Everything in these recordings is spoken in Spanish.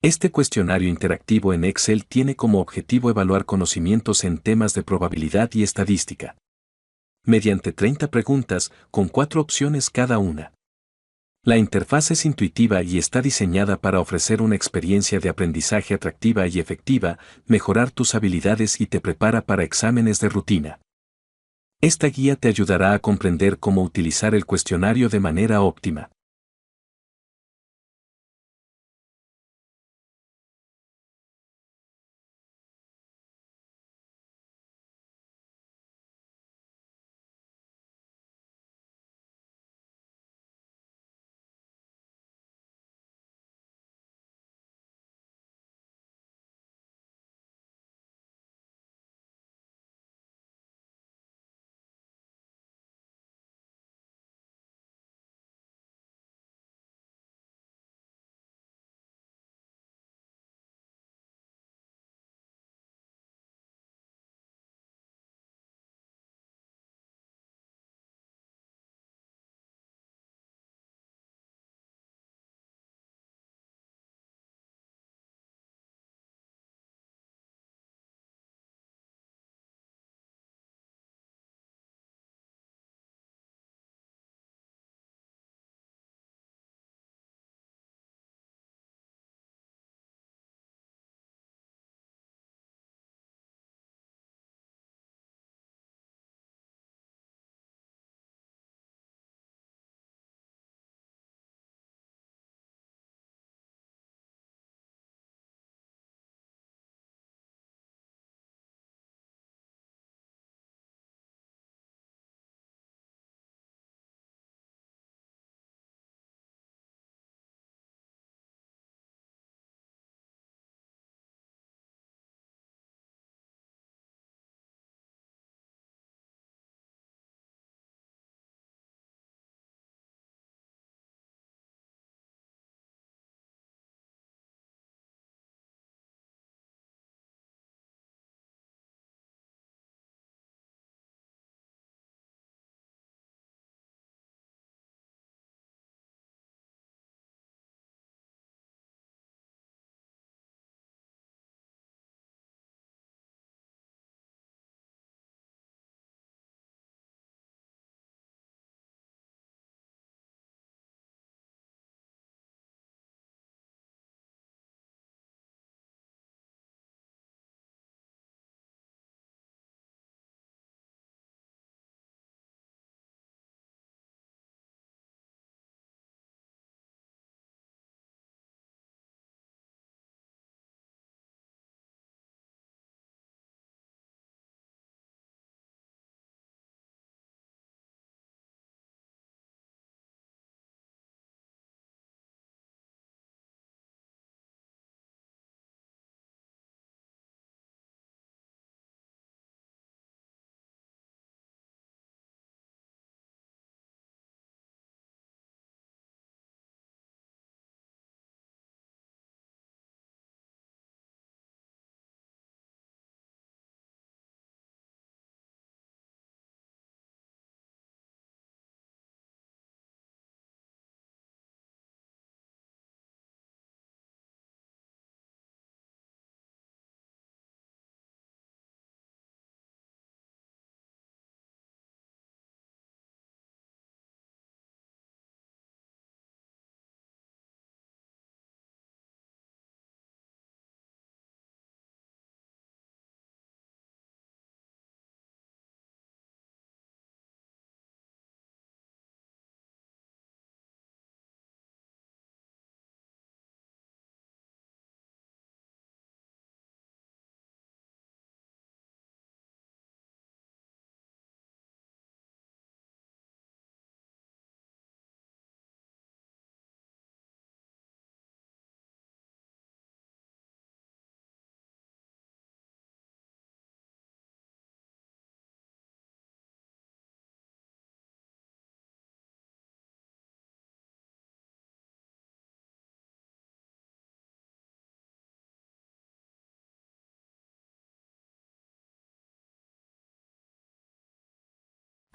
Este cuestionario interactivo en Excel tiene como objetivo evaluar conocimientos en temas de probabilidad y estadística. Mediante 30 preguntas, con 4 opciones cada una. La interfaz es intuitiva y está diseñada para ofrecer una experiencia de aprendizaje atractiva y efectiva, mejorar tus habilidades y te prepara para exámenes de rutina. Esta guía te ayudará a comprender cómo utilizar el cuestionario de manera óptima.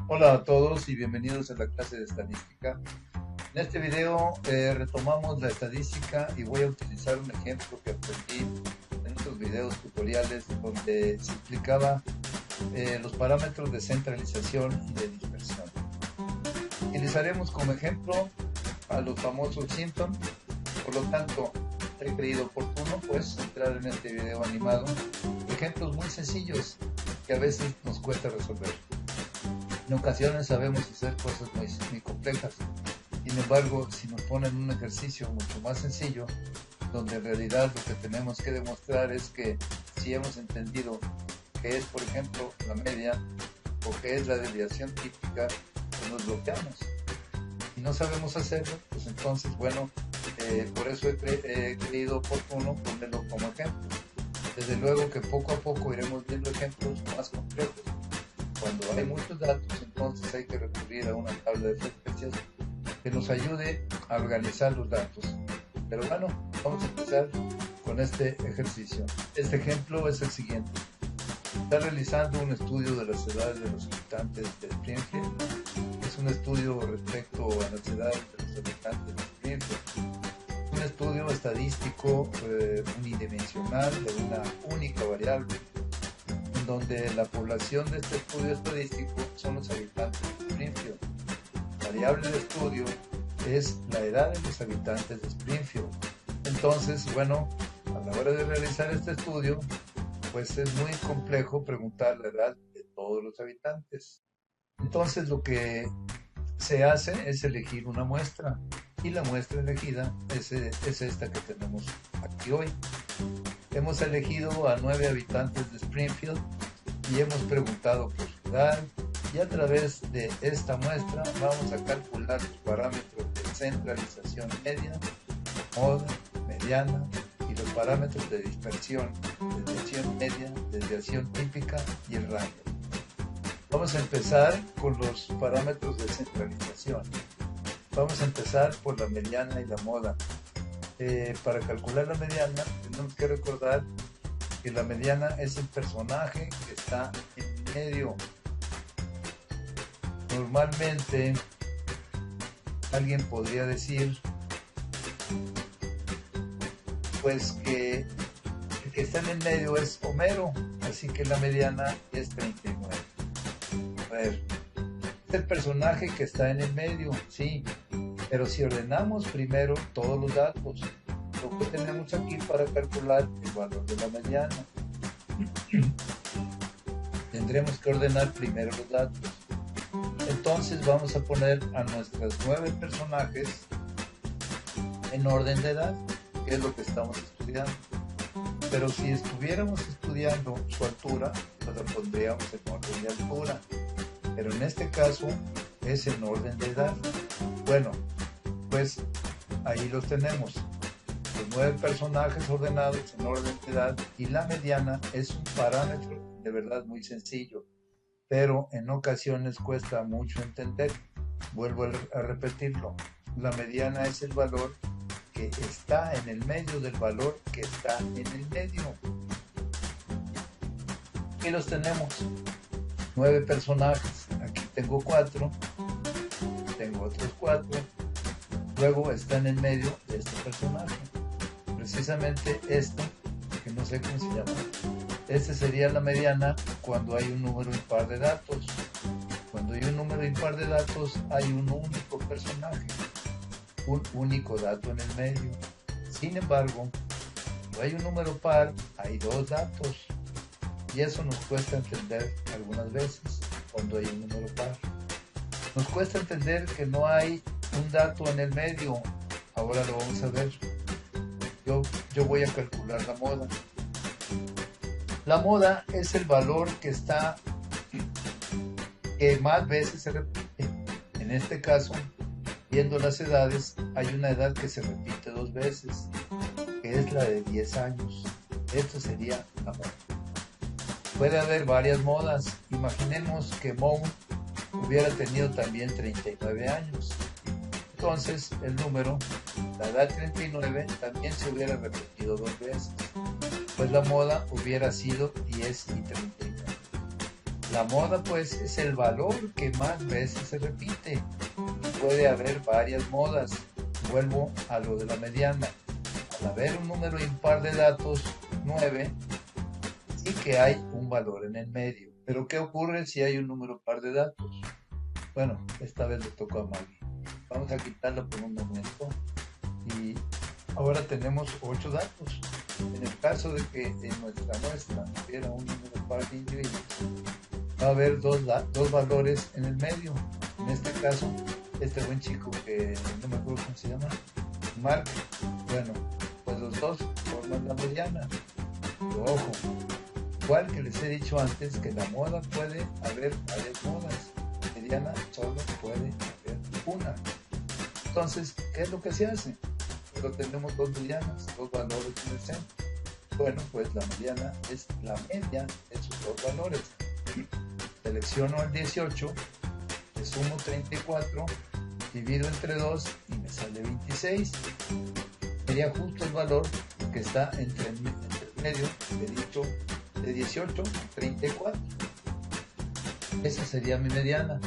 Hola a todos y bienvenidos a la clase de estadística. En este video retomamos la estadística y voy a utilizar un ejemplo que aprendí en otros videos tutoriales donde se explicaba los parámetros de centralización y de dispersión. Utilizaremos como ejemplo a los famosos Simpson, por lo tanto he creído oportuno pues entrar en este video animado ejemplos muy sencillos que a veces nos cuesta resolver. En ocasiones sabemos hacer cosas muy complejas. Sin embargo, si nos ponen un ejercicio mucho más sencillo, donde en realidad lo que tenemos que demostrar es que si hemos entendido qué es, por ejemplo, la media o qué es la desviación típica, pues nos bloqueamos. Si no sabemos hacerlo, pues entonces, bueno, por eso he creído oportuno ponerlo como ejemplo. Desde luego que poco a poco iremos viendo ejemplos más complejos. Cuando hay muchos datos, entonces hay que recurrir a una tabla de frecuencias que nos ayude a organizar los datos. Pero bueno, vamos a empezar con este ejercicio. Este ejemplo es el siguiente. Está realizando un estudio de las edades de los habitantes de Springfield. Es un estudio respecto a las edades de los habitantes de Springfield. Un estudio estadístico unidimensional de una única variable, en donde la población de este estudio estadístico son los habitantes de Springfield. La variable de estudio es la edad de los habitantes de Springfield. Entonces, bueno, a la hora de realizar este estudio, pues es muy complejo preguntar la edad de todos los habitantes. Entonces, lo que se hace es elegir una muestra, y la muestra elegida es esta que tenemos aquí hoy. Hemos elegido a 9 habitantes de Springfield y hemos preguntado por su edad, y a través de esta muestra vamos a calcular los parámetros de centralización media, moda, mediana y los parámetros de dispersión, desviación media, desviación típica y el rango. Vamos a empezar con los parámetros de centralización. Vamos a empezar por la mediana y la moda. Para calcular la mediana tenemos que recordar que la mediana es el personaje que está en medio. Normalmente alguien podría decir pues que el que está en el medio es Homero, así que la mediana es 39. A ver, es el personaje que está en el medio, sí, pero si ordenamos primero todos los datos, lo que tenemos aquí para calcular el valor de la mediana, tendremos que ordenar primero los datos. Entonces vamos a poner a nuestros 9 personajes en orden de edad, que es lo que estamos estudiando. Pero si estuviéramos estudiando su altura, pues lo pondríamos en orden de altura. Pero en este caso es en orden de edad. Bueno, pues ahí los tenemos. Los 9 personajes ordenados en orden de edad, y la mediana es un parámetro de verdad muy sencillo, pero en ocasiones cuesta mucho entender. Vuelvo a repetirlo. La mediana es el valor que está en el medio del valor que está en el medio. Aquí los tenemos. 9 personajes. Aquí tengo 4. Tengo otros 4. Luego está en el medio de este personaje. Precisamente esto, que no sé cómo se llama. Este sería la mediana cuando hay un número impar de datos. Cuando hay un número impar de datos, hay un único personaje, un único dato en el medio. Sin embargo, cuando hay un número par, hay 2 datos. Y eso nos cuesta entender algunas veces cuando hay un número par. Nos cuesta entender que no hay un dato en el medio. Ahora lo vamos a ver. Yo voy a calcular la moda. La moda es el valor que más veces se repite. En este caso, viendo las edades, hay una edad que se repite 2 veces, que es la de 10 años. Esto sería la moda. Puede haber varias modas. Imaginemos que Moe hubiera tenido también 39 años. Entonces, el número, la edad 39, también se hubiera repetido 2 veces. Pues la moda hubiera sido 10 y 39. La moda, pues, es el valor que más veces se repite. puede haber varias modas. Vuelvo a lo de la mediana. Al haber un número impar de datos, 9, sí que hay un valor en el medio. Pero ¿qué ocurre si hay un número par de datos? Bueno, esta vez le tocó a Maggie. Vamos a quitarlo por un momento. Y ahora tenemos 8 datos. En el caso de que en nuestra muestra hubiera un número par de individuos, va a haber dos valores en el medio. En este caso, este buen chico que no me acuerdo cómo se llama, Mark, bueno, pues los dos forman la mediana. Pero ojo, igual que les he dicho antes, que la moda puede haber varias modas, mediana solo puede haber una. Entonces, ¿qué es lo que se hace? Pero tenemos dos medianas, dos valores en el centro. Bueno, pues la mediana es la media de esos dos valores. Selecciono el 18, le sumo 34, divido entre 2 y me sale 26. Sería justo el valor que está entre el medio de 18 y 34. Esa sería mi mediana.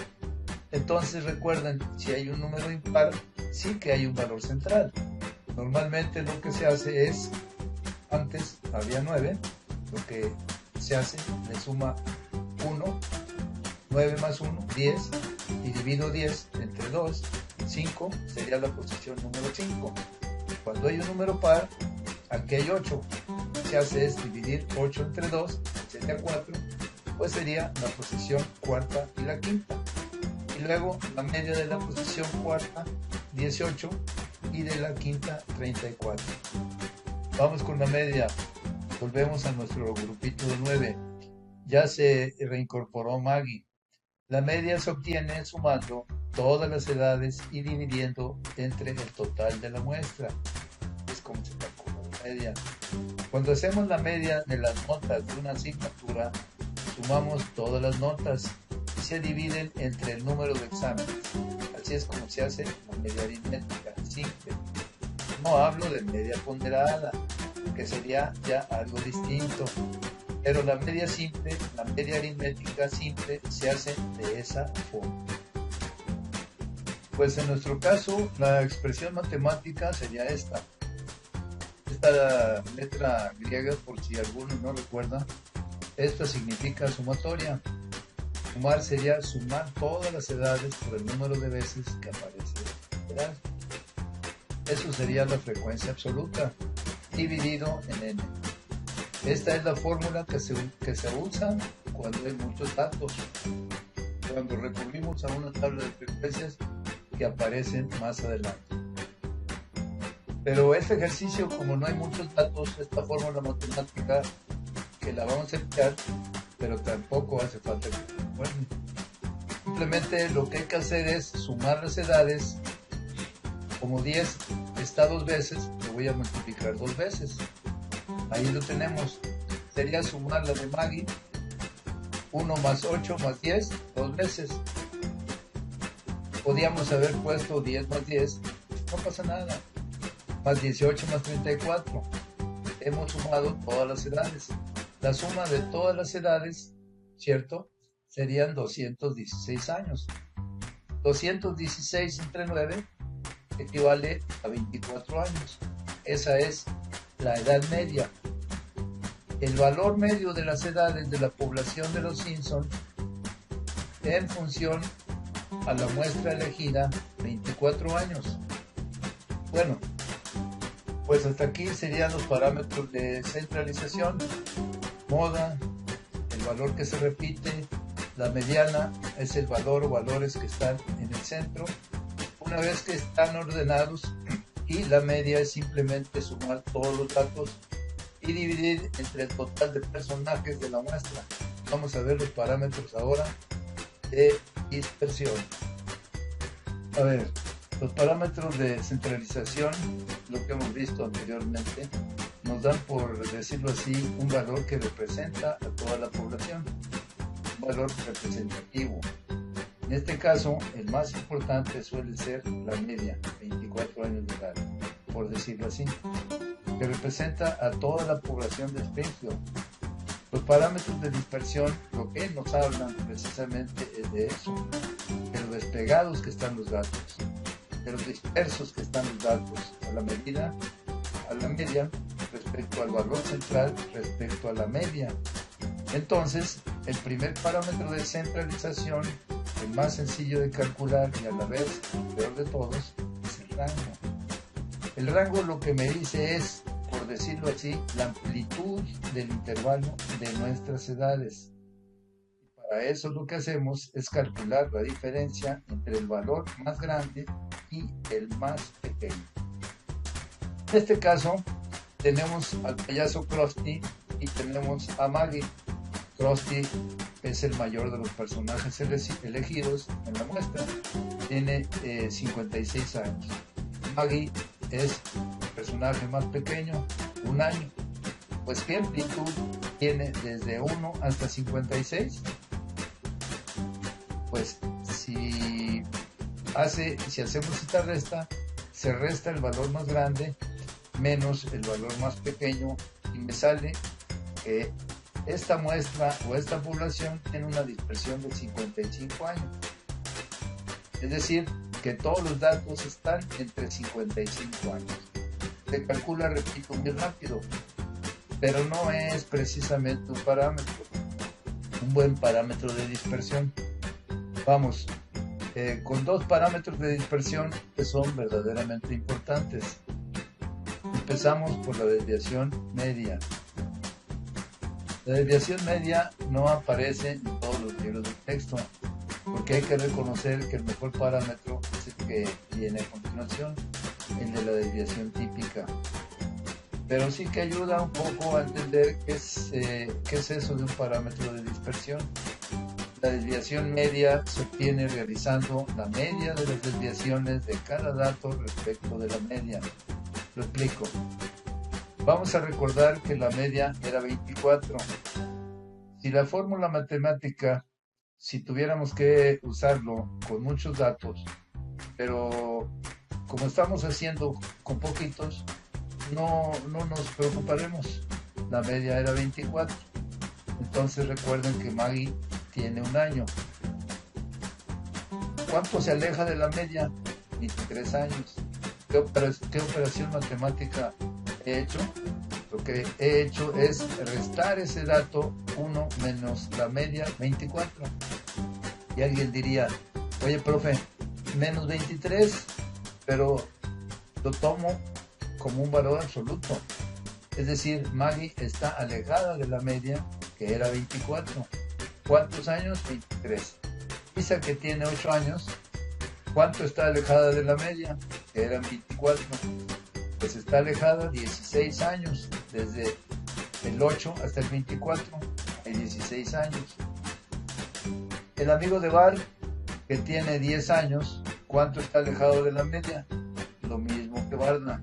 Entonces recuerden, si hay un número impar, sí que hay un valor central. Normalmente lo que se hace es, antes había 9, lo que se hace, le suma 1, 9 más 1, 10, y divido 10 entre 2, 5, sería la posición número 5. Cuando hay un número par, aquí hay 8, lo que se hace es dividir 8 entre 2, sería 4, pues sería la posición cuarta y la quinta. Y luego la media de la posición cuarta, 18, y de la quinta, 34. Vamos con la media. Volvemos a nuestro grupito de 9. Ya se reincorporó Maggie. La media se obtiene sumando todas las edades y dividiendo entre el total de la muestra. Es como se calcula la media. Cuando hacemos la media de las notas de una asignatura, sumamos todas las notas y se dividen entre el número de exámenes. Así es como se hace la media aritmética simple. No hablo de media ponderada, que sería ya algo distinto. Pero la media simple, la media aritmética simple, se hace de esa forma. Pues en nuestro caso, la expresión matemática sería esta. Esta letra griega, por si alguno no recuerda, esta significa sumatoria. Sumar sería sumar todas las edades por el número de veces que aparece la edad. Eso sería la frecuencia absoluta, dividido en n. Esta es la fórmula que se usa cuando hay muchos datos, cuando recurrimos a una tabla de frecuencias que aparecen más adelante. Pero este ejercicio, como no hay muchos datos, esta fórmula matemática que la vamos a emplear, pero tampoco hace falta que lo recuerden. Simplemente lo que hay que hacer es sumar las edades. Como 10 está 2 veces, lo voy a multiplicar 2 veces. Ahí lo tenemos. Sería sumar la de Maggie. 1 más 8 más 10, 2 veces. Podíamos haber puesto 10 más 10, no pasa nada. Más 18 más 34. Hemos sumado todas las edades. La suma de todas las edades, ¿cierto? Serían 216 años. 216 entre 9 equivale a 24 años. Esa es la edad media. El valor medio de las edades de la población de los Simpson en función a la muestra elegida, 24 años. Bueno, pues hasta aquí serían los parámetros de centralización, moda, el valor que se repite, la mediana es el valor o valores que están en el centro. Una vez que están ordenados, y la media es simplemente sumar todos los datos y dividir entre el total de personajes de la muestra. Vamos a ver los parámetros ahora de dispersión. A ver, los parámetros de centralización, lo que hemos visto anteriormente, nos dan, por decirlo así, un valor que representa a toda la población, un valor representativo. En este caso, el más importante suele ser la media, 24 años de edad, por decirlo así, que representa a toda la población de Springfield. Los parámetros de dispersión, lo que nos hablan precisamente es de eso, de lo despegados que están los datos. de los dispersos que están los datos a la medida, a la media, respecto al valor central, respecto a la media. Entonces, el primer parámetro de centralización, el más sencillo de calcular y a la vez el peor de todos, es el rango. El rango lo que me dice es, por decirlo así, la amplitud del intervalo de nuestras edades. Para eso lo que hacemos es calcular la diferencia entre el valor más grande y el más pequeño. En este caso, tenemos al payaso Krusty y tenemos a Maggie. Krusty es el mayor de los personajes elegidos en la muestra. Tiene 56 años. Maggie es el personaje más pequeño, 1 año. Pues, ¿qué amplitud tiene desde 1 hasta 56? Pues, si hacemos esta resta, se resta el valor más grande menos el valor más pequeño y me sale que esta muestra o esta población tiene una dispersión de 55 años. Es decir, que todos los datos están entre 55 años. Se calcula, repito, muy rápido, pero no es precisamente un parámetro, un buen parámetro de dispersión. Vamos, con 2 parámetros de dispersión que son verdaderamente importantes. Empezamos por la desviación media. La desviación media no aparece en todos los libros de texto, porque hay que reconocer que el mejor parámetro es el que viene a continuación, el de la desviación típica. Pero sí que ayuda un poco a entender qué es eso de un parámetro de dispersión. La desviación media se obtiene realizando la media de las desviaciones de cada dato respecto de la media. Lo explico. Vamos a recordar que la media era 24. Si la fórmula matemática, si tuviéramos que usarlo con muchos datos, pero como estamos haciendo con poquitos, no nos preocuparemos. La media era 24. Entonces recuerden que Maggie tiene 1 año. ¿Cuánto se aleja de la media? 23 años. ¿Qué operación matemática he hecho? Lo que he hecho es restar ese dato 1 menos la media 24. Y alguien diría, oye profe, menos 23, pero lo tomo como un valor absoluto. Es decir, Maggie está alejada de la media, que era 24. ¿Cuántos años? 23. Lisa, que tiene 8 años, ¿cuánto está alejada de la media? Que eran 24. Pues está alejada 16 años. Desde el 8 hasta el 24 hay 16 años. El amigo de Bart, que tiene 10 años, ¿cuánto está alejado de la media? Lo mismo que Barna.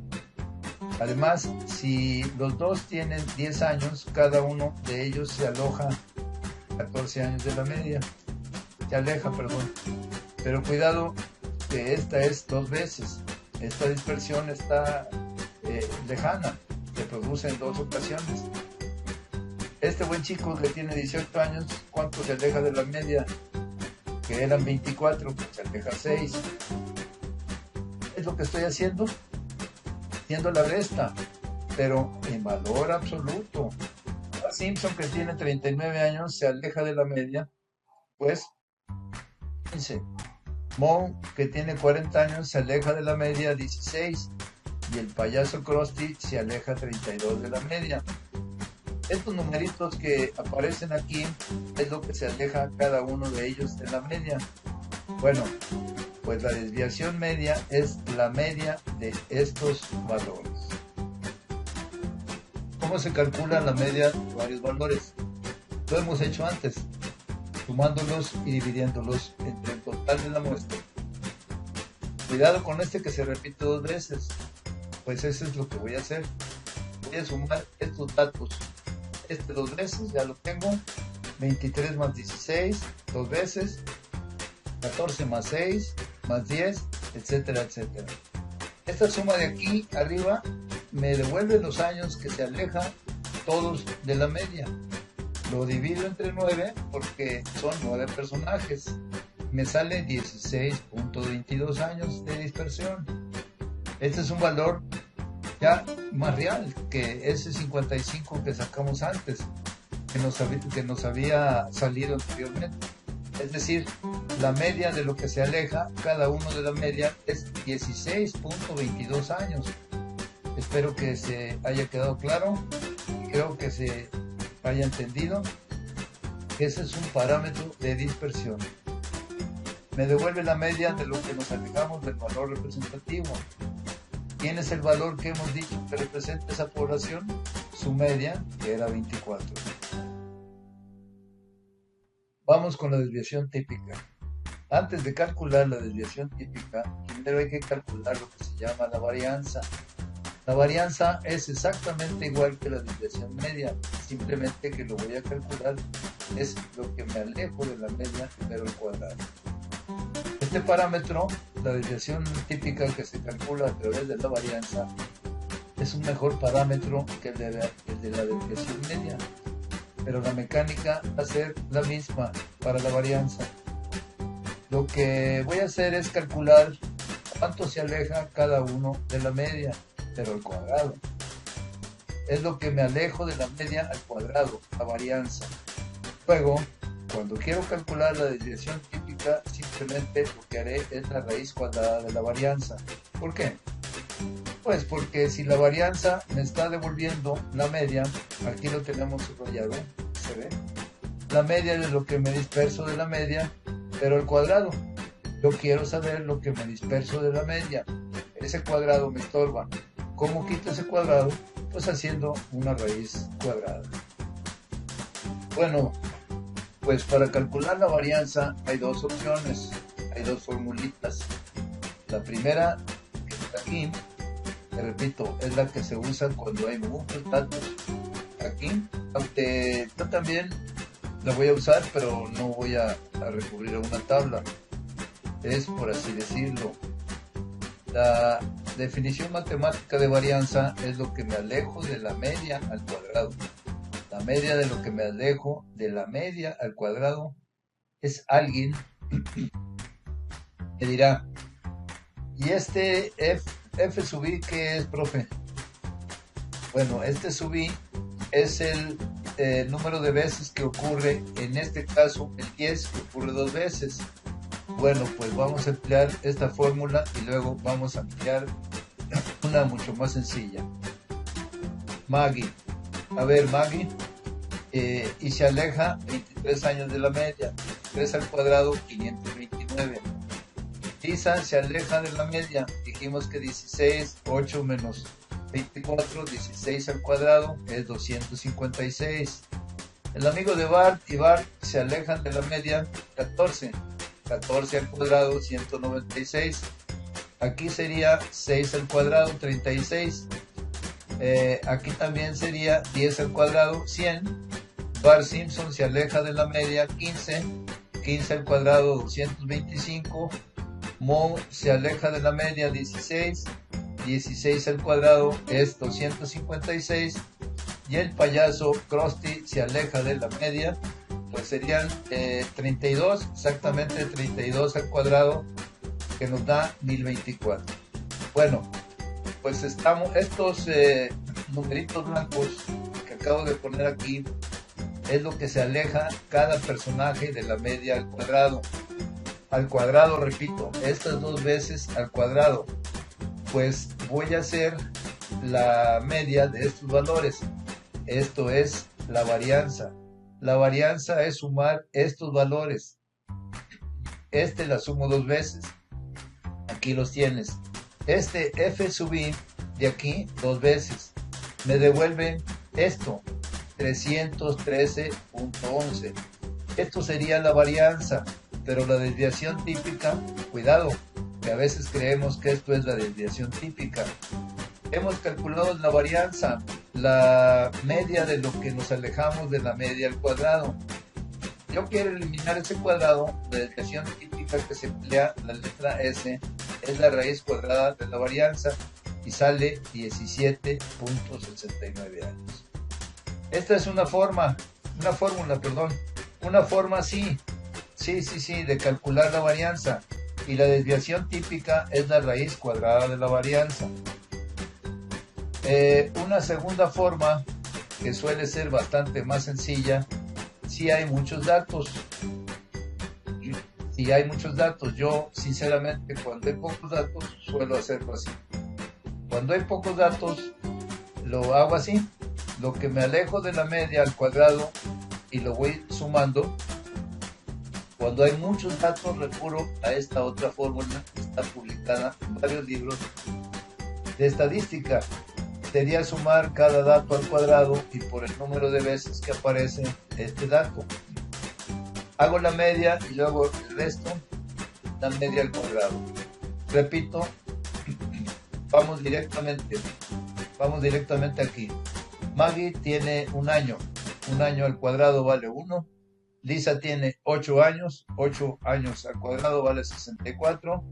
Además, si los dos tienen 10 años, cada uno de ellos se aloja 14 años de la media. Se aleja, perdón. Pero cuidado, que esta es 2 veces. Esta dispersión está lejana, se produce en 2 ocasiones. Este buen chico que tiene 18 años, ¿cuánto se aleja de la media? Que eran 24, se aleja 6. Es lo que estoy haciendo la resta, pero en valor absoluto. Simpson, que tiene 39 años, se aleja de la media, pues 15. Moe, que tiene 40 años, se aleja de la media, 16. Y el payaso Krusty se aleja 32 de la media. Estos numeritos que aparecen aquí es lo que se aleja cada uno de ellos de la media. Bueno, pues la desviación media es la media de estos valores. ¿Cómo se calcula la media de varios valores? Lo hemos hecho antes, sumándolos y dividiéndolos entre el total de la muestra. Cuidado con este que se repite 2 veces, pues eso es lo que voy a hacer. Voy a sumar estos datos. Este 2 veces, ya lo tengo. 23 más 16, 2 veces. 14 más 6, más 10, etcétera, etcétera. Esta suma de aquí arriba me devuelve los años que se alejan todos de la media. Lo divido entre 9 porque son 9 personajes. me sale 16.22 años de dispersión. Este es un valor ya más real que ese 55 que sacamos antes, que nos había salido anteriormente. Es decir, la media de lo que se aleja, cada uno de la media es 16.22 años. Espero que se haya quedado claro, creo que se haya entendido. Ese es un parámetro de dispersión. Me devuelve la media de lo que nos alejamos del valor representativo. ¿Quién es el valor que hemos dicho que representa esa población? Su media, que era 24. Vamos con la desviación típica. Antes de calcular la desviación típica, primero hay que calcular lo que se llama la varianza. La varianza es exactamente igual que la desviación media, simplemente que lo voy a calcular es lo que me alejo de la media, pero al cuadrado. Este parámetro, la desviación típica que se calcula a través de la varianza, es un mejor parámetro que el de la desviación media, pero la mecánica va a ser la misma para la varianza. Lo que voy a hacer es calcular cuánto se aleja cada uno de la media, pero al cuadrado. Es lo que me alejo de la media al cuadrado, la varianza. Luego, cuando quiero calcular la desviación típica, simplemente lo que haré es la raíz cuadrada de la varianza. ¿Por qué? Pues porque si la varianza me está devolviendo la media, aquí lo tenemos subrayado, ¿se ve? La media es lo que me disperso de la media, pero al cuadrado. Yo quiero saber lo que me disperso de la media. Ese cuadrado me estorba. ¿Cómo quito ese cuadrado? Pues haciendo una raíz cuadrada. Bueno, pues para calcular la varianza hay dos opciones, hay dos formulitas. La primera, que está aquí, te repito, es la que se usa cuando hay muchos datos. Aquí, aunque yo también la voy a usar, pero no voy a recurrir a una tabla. Es, por así decirlo, la definición matemática de varianza es lo que me alejo de la media al cuadrado. La media de lo que me alejo de la media al cuadrado es alguien que dirá, ¿y este f sub i qué es, profe? Bueno, este sub i es el número de veces que ocurre, en este caso el 10, que ocurre 2 veces. Bueno, pues vamos a emplear esta fórmula y luego vamos a emplear una mucho más sencilla. Maggie. A ver, Maggie. Y se aleja 23 años de la media. 3 al cuadrado, 529. Lisa se aleja de la media. Dijimos que 16, 8 menos 24, 16 al cuadrado es 256. El amigo de Bart y Bart se alejan de la media, 14. 14 al cuadrado, 196. Aquí sería 6 al cuadrado, 36. Aquí también sería 10 al cuadrado, 100. Bart Simpson se aleja de la media, 15. 15 al cuadrado, 225. Moe se aleja de la media, 16. 16 al cuadrado es 256. Y el payaso Krusty se aleja de la media, pues serían 32, exactamente 32 al cuadrado, que nos da 1024. Bueno, pues estos numeritos blancos que acabo de poner aquí es lo que se aleja cada personaje de la media al cuadrado. Al cuadrado, repito, estas 2 veces al cuadrado. Pues voy a hacer la media de estos valores. Esto es la varianza. La varianza es sumar estos valores. La sumo 2 veces. Aquí los tienes. F sub i de aquí 2 veces. Me devuelve esto, 313.11. Esto sería la varianza, pero la desviación típica, cuidado, que a veces creemos que esto es la desviación típica. Hemos calculado la varianza, la media de lo que nos alejamos de la media al cuadrado. Yo quiero eliminar ese cuadrado. La desviación típica que se emplea, la letra S, es la raíz cuadrada de la varianza y sale 17.69 años. Esta es una fórmula, una forma sí, Sí, de calcular la varianza. Y la desviación típica es la raíz cuadrada de la varianza. Una segunda forma, que suele ser bastante más sencilla, si hay muchos datos. Si hay muchos datos, yo sinceramente cuando hay pocos datos suelo hacerlo así. Cuando hay pocos datos lo hago así, lo que me alejo de la media al cuadrado y lo voy sumando. Cuando hay muchos datos recurro a esta otra fórmula que está publicada en varios libros de estadística. Sería sumar cada dato al cuadrado y por el número de veces que aparece este dato. Hago la media y luego el resto, la media al cuadrado. Repito, vamos directamente aquí. Maggie tiene un año al cuadrado vale 1. Lisa tiene 8 años al cuadrado vale 64.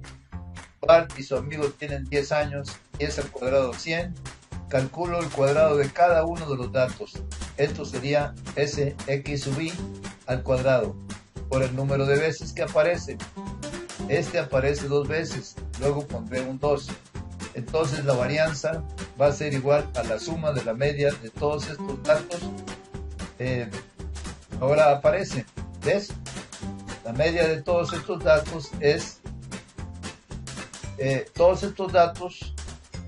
Bart y su amigo tienen 10 años, 10 al cuadrado 100. Calculo el cuadrado de cada uno de los datos. Esto sería SX sub I al cuadrado por el número de veces que aparece. Este aparece 2 veces, luego pondré un 2. Entonces la varianza va a ser igual a la suma de la media de todos estos datos. Ahora aparece, ¿ves? La media de todos estos datos es todos estos datos,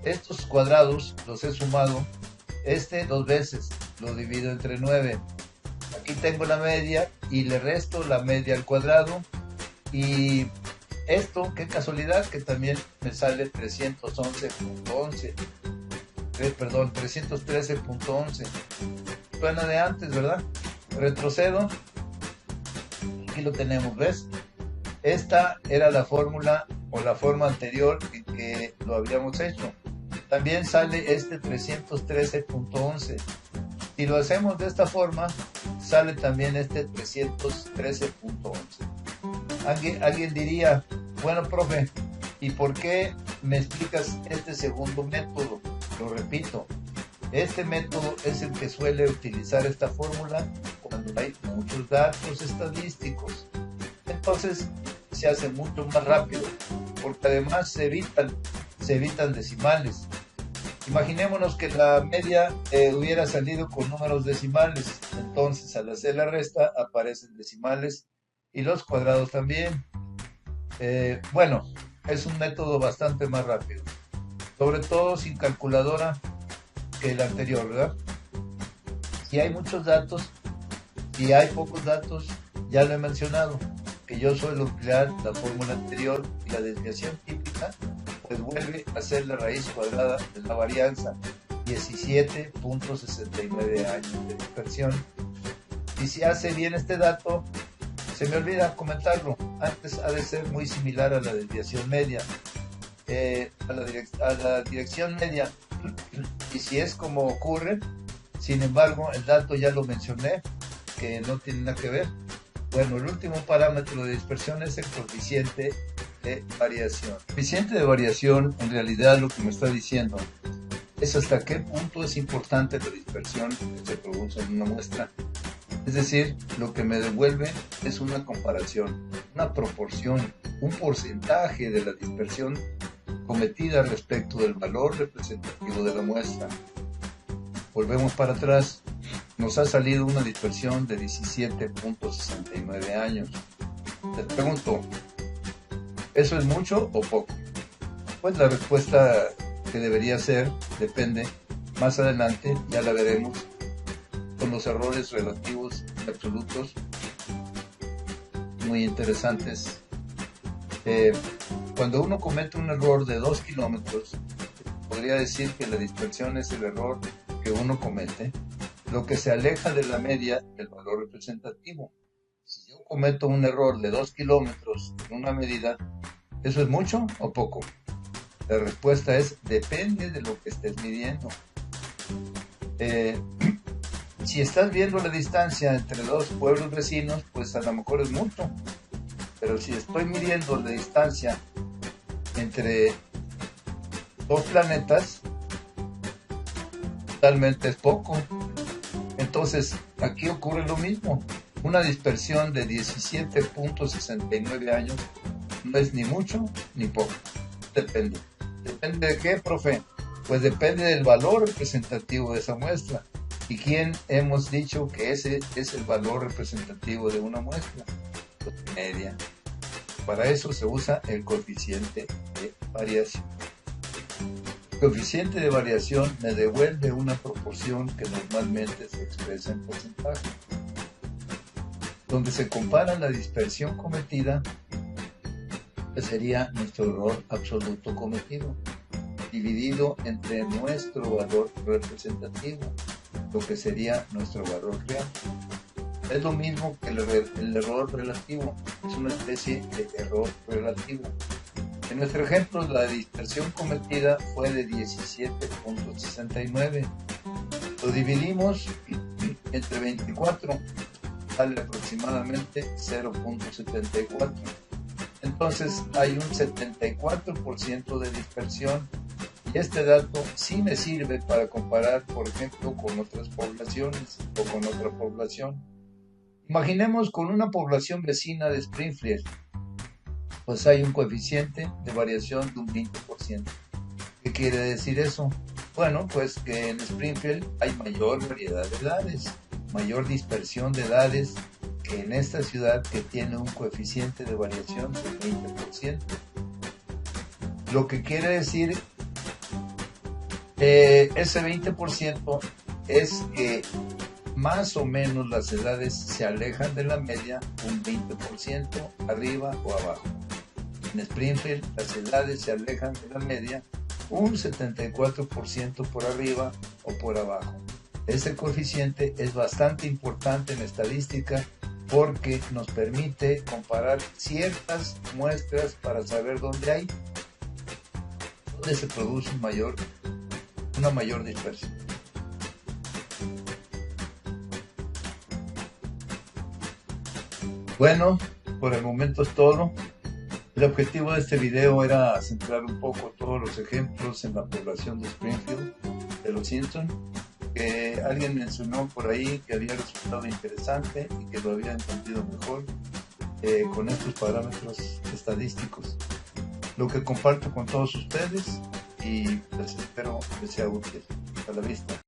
estos cuadrados los he sumado, 2 veces, lo divido entre 9. Aquí tengo la media y le resto la media al cuadrado y esto, qué casualidad, que también me sale 313.11. Suena de antes, ¿verdad? Retrocedo. Aquí lo tenemos, ¿ves? Esta era la fórmula o la forma anterior en que lo habíamos hecho. También sale este 313.11. Si lo hacemos de esta forma, sale también este 313.11. Alguien diría, bueno, profe, ¿y por qué me explicas este segundo método? Lo repito, este método es el que suele utilizar esta fórmula cuando hay muchos datos estadísticos. Entonces se hace mucho más rápido, porque además se evitan decimales. Imaginémonos que la media hubiera salido con números decimales, entonces al hacer la resta aparecen decimales y los cuadrados también. Bueno, es un método bastante más rápido, sobre todo sin calculadora que el anterior, ¿verdad? Si hay muchos datos, si hay pocos datos, ya lo he mencionado, que yo suelo emplear la fórmula anterior y la desviación típica, pues vuelve a ser la raíz cuadrada de la varianza, 17.69 años de dispersión. Y si hace bien este dato, se me olvida comentarlo, antes ha de ser muy similar a la desviación media, a la dirección media, y si es como ocurre, sin embargo, el dato ya lo mencioné, que no tiene nada que ver. Bueno, el último parámetro de dispersión es el coeficiente de variación. El coeficiente de variación, en realidad, lo que me está diciendo es hasta qué punto es importante la dispersión que se produce en una muestra. Es decir, lo que me devuelve es una comparación, una proporción, un porcentaje de la dispersión cometida respecto del valor representativo de la muestra. Volvemos para atrás. Nos ha salido una dispersión de 17.69 años. Te pregunto, ¿eso es mucho o poco? Pues la respuesta que debería ser depende. Más adelante ya la veremos con los errores relativos y absolutos muy interesantes. Cuando uno comete un error de 2 kilómetros, podría decir que la dispersión es el error que uno comete, lo que se aleja de la media del valor representativo. Si yo cometo un error de 2 kilómetros en una medida, ¿eso es mucho o poco? La respuesta es depende de lo que estés midiendo. Si estás viendo la distancia entre dos pueblos vecinos, pues a lo mejor es mucho. Pero si estoy midiendo la distancia entre dos planetas, realmente es poco. Entonces, aquí ocurre lo mismo. Una dispersión de 17.69 años no es ni mucho ni poco. Depende. ¿Depende de qué, profe? Pues depende del valor representativo de esa muestra. ¿Y quién hemos dicho que ese es el valor representativo de una muestra? Pues media. Para eso se usa el coeficiente de variación. El coeficiente de variación me devuelve una proporción que normalmente se expresa en porcentaje, donde se compara la dispersión cometida, que sería nuestro error absoluto cometido, dividido entre nuestro valor representativo, lo que sería nuestro valor real. Es lo mismo que el error relativo, es una especie de error relativo. En nuestro ejemplo, la dispersión cometida fue de 17.69. Lo dividimos entre 24, sale aproximadamente 0.74. Entonces hay un 74% de dispersión. Y este dato sí me sirve para comparar, por ejemplo, con otras poblaciones o con otra población. Imaginemos con una población vecina de Springfield, pues hay un coeficiente de variación de un 20%. ¿Qué quiere decir eso? Bueno, pues que en Springfield hay mayor variedad de edades, mayor dispersión de edades que en esta ciudad que tiene un coeficiente de variación del 20%. Lo que quiere decir ese 20% es que más o menos las edades se alejan de la media un 20% arriba o abajo. En Springfield las edades se alejan de la media un 74% por arriba o por abajo. Este coeficiente es bastante importante en estadística porque nos permite comparar ciertas muestras para saber dónde se produce una mayor dispersión. Bueno, por el momento es todo. El objetivo de este video era centrar un poco todos los ejemplos en la población de Springfield, de los Simpson, que alguien mencionó por ahí que había resultado interesante y que lo había entendido mejor con estos parámetros estadísticos. Lo que comparto con todos ustedes y pues espero que sea útil. A la vista.